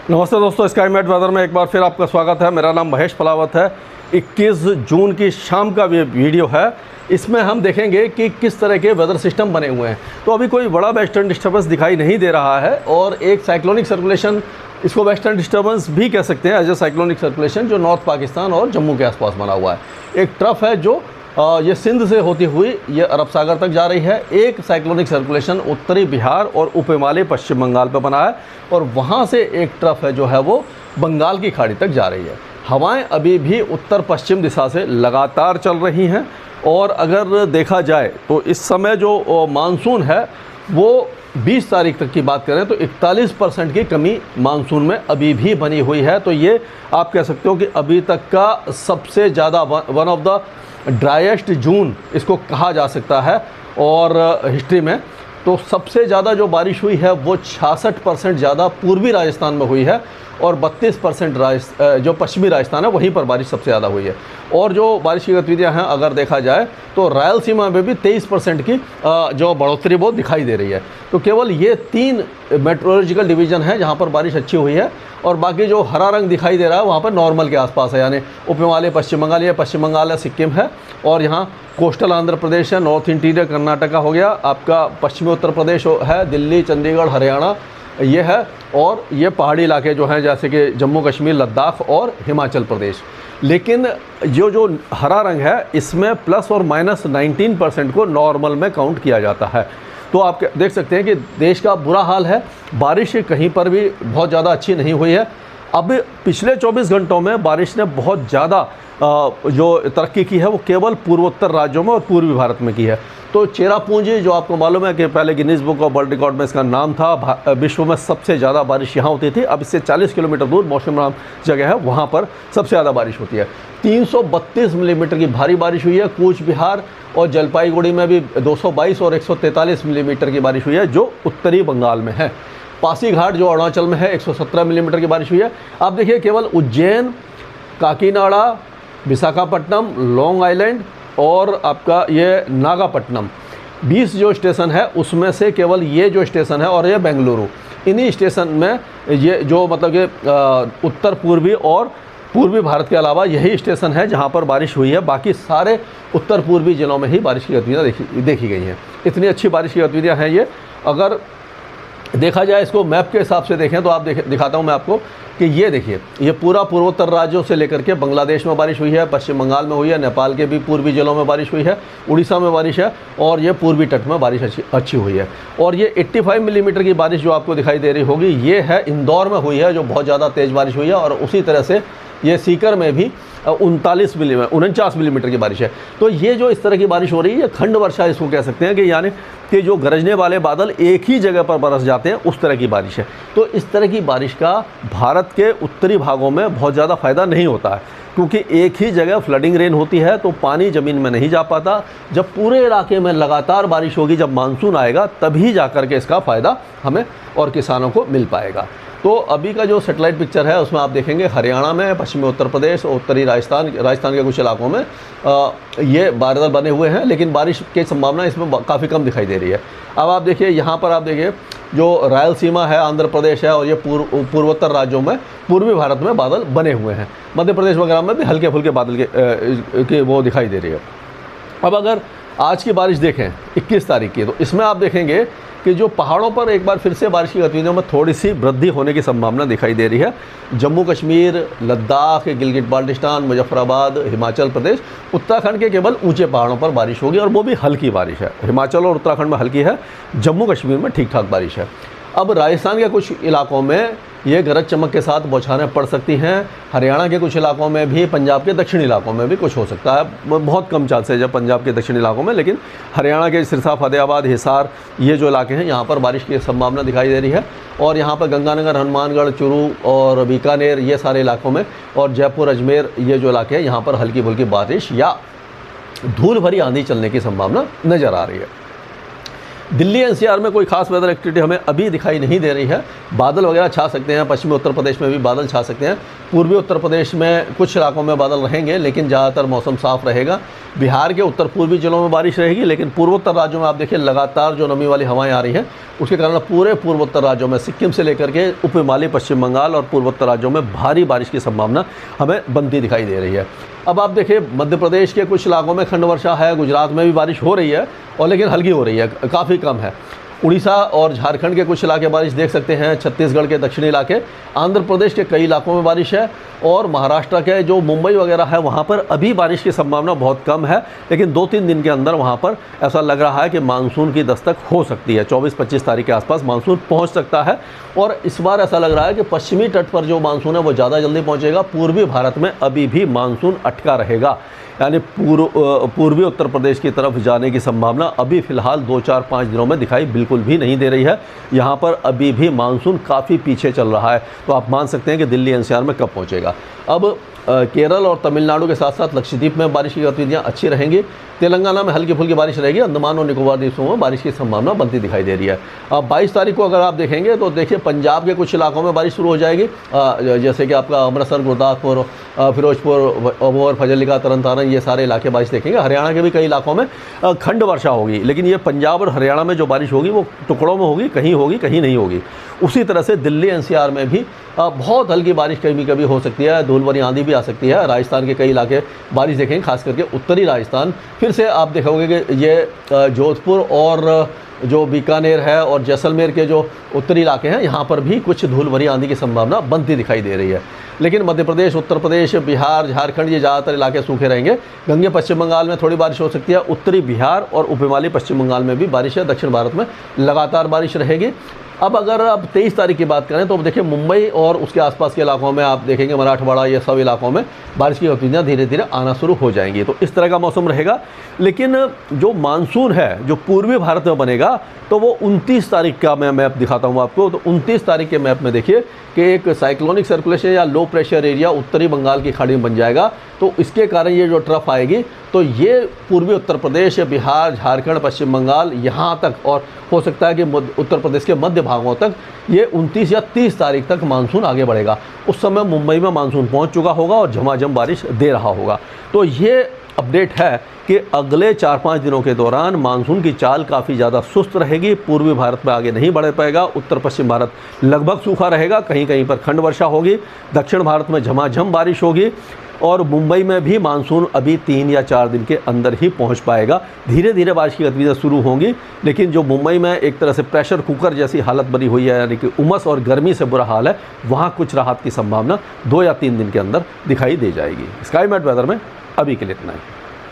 नमस्ते दोस्तों, sky mat weather में एक बार फिर आपका स्वागत है। मेरा नाम महेश पलावत है। 21 जून की शाम का ये वीडियो है। इसमें हम देखेंगे कि किस तरह के वेदर सिस्टम बने हुए हैं। तो अभी कोई बड़ा वेस्टर्न डिस्टर्बेंस दिखाई नहीं दे रहा है और एक साइक्लोनिक सर्कुलेशन, इसको वेस्टर्न डिस्टर्बेंस भी कह सकते हैं, एज ए साइक्लोनिक सर्कुलेशन, जो नॉर्थ पाकिस्तान और जम्मू के आसपास बना हुआ है। एक ट्रफ है जो ये सिंध से होती हुई ये अरब सागर तक जा रही है। एक साइक्लोनिक सर्कुलेशन उत्तरी बिहार और उप हिमालय पश्चिम बंगाल पर बना है और वहाँ से एक ट्रफ है जो है वो बंगाल की खाड़ी तक जा रही है। हवाएं अभी भी उत्तर पश्चिम दिशा से लगातार चल रही हैं और अगर देखा जाए तो इस समय जो मानसून है वो 20 तारीख तक की बात करें तो 41% की कमी मानसून में अभी भी बनी हुई है। तो ये आप कह सकते हो कि अभी तक का सबसे ज़्यादा वन ऑफ द ड्राइएस्ट जून इसको कहा जा सकता है। और हिस्ट्री में तो सबसे ज़्यादा जो बारिश हुई है वो 66% ज़्यादा पूर्वी राजस्थान में हुई है और 32% जो पश्चिमी राजस्थान है वहीं पर बारिश सबसे ज़्यादा हुई है। और जो बारिश की गतिविधियाँ हैं अगर देखा जाए तो रायलसीमा में भी 23% की जो बढ़ोतरी वो दिखाई दे रही है। तो केवल ये 3 मेट्रोलॉजिकल डिवीज़न है जहाँ पर बारिश अच्छी हुई है और बाकी जो हरा रंग दिखाई दे रहा है वहाँ पर नॉर्मल के आसपास है, यानी उप हिमालय पश्चिम बंगाल, ये पश्चिम बंगाल है, सिक्किम है और यहाँ कोस्टल आंध्र प्रदेश है, नॉर्थ इंटीरियर कर्नाटका हो गया, आपका पश्चिमी उत्तर प्रदेश है, दिल्ली, चंडीगढ़, हरियाणा ये है और ये पहाड़ी इलाके जो हैं जैसे कि जम्मू कश्मीर, लद्दाख और हिमाचल प्रदेश। लेकिन जो हरा रंग है इसमें प्लस और माइनस 19% को नॉर्मल में काउंट किया जाता है। तो आप देख सकते हैं कि देश का बुरा हाल है, बारिश कहीं पर भी बहुत ज़्यादा अच्छी नहीं हुई है। अब पिछले 24 घंटों में बारिश ने बहुत ज़्यादा जो तरक्की की है वो केवल पूर्वोत्तर राज्यों में और पूर्वी भारत में की है। तो चेरापूंजी, जो आपको मालूम है कि पहले Guinness book of world record में इसका नाम था, विश्व में सबसे ज़्यादा बारिश यहाँ होती थी। अब इससे 40 किलोमीटर दूर मौसम जगह है, वहाँ पर सबसे ज़्यादा बारिश होती है। 332 मिलीमीटर की भारी बारिश हुई है। कूच बिहार और जलपाईगुड़ी में भी 222 और 143 मिलीमीटर की बारिश हुई है जो उत्तरी बंगाल में है। पासीघाट जो अरुणाचल में है 117 मिलीमीटर की बारिश हुई है। आप देखिए केवल उज्जैन, काकीनाडा, विशाखापट्टनम, लॉन्ग आइलैंड और आपका ये नागापट्टनम 20 जो स्टेशन है उसमें से केवल ये जो स्टेशन है और ये बेंगलुरु, इन्हीं स्टेशन में ये जो मतलब कि उत्तर पूर्वी और पूर्वी भारत के अलावा यही स्टेशन है जहाँ पर बारिश हुई है। बाकी सारे उत्तर पूर्वी जिलों में ही बारिश की गतिविधियाँ देखी गई हैं। इतनी अच्छी बारिश की गतिविधियाँ हैं ये। अगर देखा जाए इसको मैप के हिसाब से देखें तो आप दिखाता हूँ मैं आपको कि ये देखिए, ये पूरा पूर्वोत्तर राज्यों से लेकर के बांग्लादेश में बारिश हुई है, पश्चिम बंगाल में हुई है, नेपाल के भी पूर्वी जिलों में बारिश हुई है, उड़ीसा में बारिश है और ये पूर्वी तट में बारिश अच्छी हुई है। और ये 85 मिलीमीटर की बारिश जो आपको दिखाई दे रही होगी ये है इंदौर में हुई है, जो बहुत ज़्यादा तेज़ बारिश हुई है। और उसी तरह से ये सीकर में भी 49 मिलीमीटर की बारिश है। तो ये जो इस तरह की बारिश हो रही है ये खंड वर्षा इसको कह सकते हैं कि यानी कि जो गरजने वाले बादल एक ही जगह पर बरस जाते हैं उस तरह की बारिश है। तो इस तरह की बारिश का भारत के उत्तरी भागों में बहुत ज़्यादा फ़ायदा नहीं होता है क्योंकि एक ही जगह फ्लडिंग रेन होती है तो पानी ज़मीन में नहीं जा पाता। जब पूरे इलाके में लगातार बारिश होगी, जब मानसून आएगा तभी जा कर के इसका फ़ायदा हमें और किसानों को मिल पाएगा। तो अभी का जो सैटेलाइट पिक्चर है उसमें आप देखेंगे हरियाणा में, पश्चिमी उत्तर प्रदेश, उत्तरी राजस्थान के कुछ इलाकों में ये बादल बने हुए हैं लेकिन बारिश की संभावना इसमें काफ़ी कम दिखाई दे रही है। अब आप देखिए यहाँ पर, आप देखिए जो रायलसीमा है, आंध्र प्रदेश है और ये पूर्वोत्तर राज्यों में, पूर्वी भारत में बादल बने हुए हैं। मध्य प्रदेश वगैरह में भी हल्के फुल्के बादल के वो दिखाई दे रही है। अब अगर आज की बारिश देखें 21 तारीख की, तो इसमें आप देखेंगे कि जो पहाड़ों पर एक बार फिर से बारिश की गतिविधियों में थोड़ी सी वृद्धि होने की संभावना दिखाई दे रही है। जम्मू कश्मीर, लद्दाख, गिलगित बाल्टिस्तान, मुजफ्फराबाद, हिमाचल प्रदेश, उत्तराखंड के केवल ऊंचे पहाड़ों पर बारिश होगी और वो भी हल्की बारिश है। हिमाचल और उत्तराखंड में हल्की है, जम्मू कश्मीर में ठीक ठाक बारिश है। अब राजस्थान के कुछ इलाकों में ये गरज चमक के साथ बौछारें पड़ सकती हैं। हरियाणा के कुछ इलाकों में भी, पंजाब के दक्षिणी इलाकों में भी कुछ हो सकता है। बहुत कम चांसेज है पंजाब के दक्षिणी इलाकों में, लेकिन हरियाणा के सिरसा, फतेहाबाद, हिसार ये जो इलाके हैं यहाँ पर बारिश की संभावना दिखाई दे रही है। और यहाँ पर गंगानगर, हनुमानगढ़, चूरू और बीकानेर ये सारे इलाकों में, और जयपुर, अजमेर ये जो इलाके हैं यहाँ पर हल्की फुल्की बारिश या धूल भरी आंधी चलने की संभावना नज़र आ रही है। दिल्ली एनसीआर में कोई खास वेदर एक्टिविटी हमें अभी दिखाई नहीं दे रही है। बादल वगैरह छा सकते हैं, पश्चिमी उत्तर प्रदेश में भी बादल छा सकते हैं, पूर्वी उत्तर प्रदेश में कुछ इलाकों में बादल रहेंगे, लेकिन ज़्यादातर मौसम साफ रहेगा। बिहार के उत्तर पूर्वी जिलों में बारिश रहेगी, लेकिन पूर्वोत्तर राज्यों में आप देखिए लगातार जो नमी वाली हवाएं आ रही हैं, उसके कारण पूरे पूर्वोत्तर राज्यों में सिक्किम से लेकर के उप हिमालय, पश्चिम बंगाल और पूर्वोत्तर राज्यों में भारी बारिश की संभावना हमें बनती दिखाई दे रही है। अब आप देखिए मध्य प्रदेश के कुछ इलाकों में खंड वर्षा है, गुजरात में भी बारिश हो रही है और लेकिन हल्की हो रही है, काफ़ी कम है। उड़ीसा और झारखंड के कुछ इलाके बारिश देख सकते हैं, छत्तीसगढ़ के दक्षिणी इलाके, आंध्र प्रदेश के कई इलाकों में बारिश है और महाराष्ट्र के जो मुंबई वगैरह है वहाँ पर अभी बारिश की संभावना बहुत कम है, लेकिन 2-3 दिन के अंदर वहाँ पर ऐसा लग रहा है कि मानसून की दस्तक हो सकती है। 24-25 तारीख के आसपास मानसून पहुँच सकता है और इस बार ऐसा लग रहा है कि पश्चिमी तट पर जो मानसून है वो ज़्यादा जल्दी पहुँचेगा। पूर्वी भारत में अभी भी मानसून अटका रहेगा, यानी पूर्वी उत्तर प्रदेश की तरफ जाने की संभावना अभी फ़िलहाल 2-4-5 दिनों में दिखाई बिल्कुल भी नहीं दे रही है। यहाँ पर अभी भी मानसून काफ़ी पीछे चल रहा है, तो आप मान सकते हैं कि दिल्ली एनसीआर में कब पहुँचेगा। अब केरल और तमिलनाडु के साथ साथ लक्षद्वीप में बारिश की गतिविधियाँ अच्छी रहेंगी। तेलंगाना में हल्की फुल्की बारिश रहेगी। अंडमान और निकोबार द्वीपों में बारिश की संभावना बनती दिखाई दे रही है। अब 22 तारीख को अगर आप देखेंगे तो देखिए पंजाब के कुछ इलाकों में बारिश शुरू हो जाएगी, जैसे कि आपका अमृतसर, गुरदासपुर, फिरोजपुर, अबोहर, फजलिका, तरन तारण, ये सारे इलाके बारिश देखेंगे। हरियाणा के भी कई इलाकों में खंड वर्षा होगी, लेकिन ये पंजाब और हरियाणा में जो बारिश होगी वो टुकड़ों में होगी, कहीं नहीं होगी। उसी तरह से दिल्ली एनसीआर में भी बहुत हल्की बारिश कभी हो सकती है, धूल भरी आंधी भी आ सकती है। राजस्थान के कई इलाके बारिश देखेंगे, खास करके उत्तरी राजस्थान। फिर से आप देखोगे कि ये जोधपुर और जो बीकानेर है और जैसलमेर के जो उत्तरी इलाके हैं, यहाँ पर भी कुछ धूल भरी आंधी की संभावना बनती दिखाई दे रही है। लेकिन मध्य प्रदेश, उत्तर प्रदेश, बिहार, झारखंड, ये ज़्यादातर इलाके सूखे रहेंगे। गंगे पश्चिम बंगाल में थोड़ी बारिश हो सकती है। उत्तरी बिहार और उप हिमालय पश्चिम बंगाल में भी बारिश है। दक्षिण भारत में लगातार बारिश रहेगी। अब अगर आप 23 तारीख की बात करें तो देखिए मुंबई और उसके आसपास के इलाकों में आप देखेंगे, मराठवाड़ा, ये सब इलाकों में बारिश की गतिविधियाँ धीरे धीरे आना शुरू हो जाएंगी। तो इस तरह का मौसम रहेगा। लेकिन जो मानसून है जो पूर्वी भारत में बनेगा, तो वो 29 तारीख का मैं मैप दिखाता हूँ आपको। तो 29 तारीख के मैप में देखिए कि एक साइक्लोनिक सर्कुलेशन या लो प्रेशर एरिया उत्तरी बंगाल की खाड़ी में बन जाएगा। तो इसके कारण ये जो ट्रफ आएगी तो ये पूर्वी उत्तर प्रदेश, बिहार, झारखंड, पश्चिम बंगाल, यहाँ तक और हो सकता है कि उत्तर प्रदेश के मध्य भागों तक ये 29 या 30 तारीख तक मानसून आगे बढ़ेगा। उस समय मुंबई में मानसून पहुँच चुका होगा और झमाझम बारिश दे रहा होगा। तो ये अपडेट है कि अगले 4-5 दिनों के दौरान मानसून की चाल काफ़ी ज़्यादा सुस्त रहेगी। पूर्वी भारत में आगे नहीं बढ़ पाएगा। उत्तर पश्चिम भारत लगभग सूखा रहेगा, कहीं कहीं पर खंड वर्षा होगी। दक्षिण भारत में झमाझम बारिश होगी और मुंबई में भी मानसून अभी 3 या 4 दिन के अंदर ही पहुंच पाएगा। धीरे धीरे बारिश की गतिविधियाँ शुरू होंगी, लेकिन जो मुंबई में एक तरह से प्रेशर कुकर जैसी हालत बनी हुई है, यानी कि उमस और गर्मी से बुरा हाल है, वहाँ कुछ राहत की संभावना 2 या 3 दिन के अंदर दिखाई दे जाएगी। स्काई मैट वेदर में अभी के लिए इतना ही।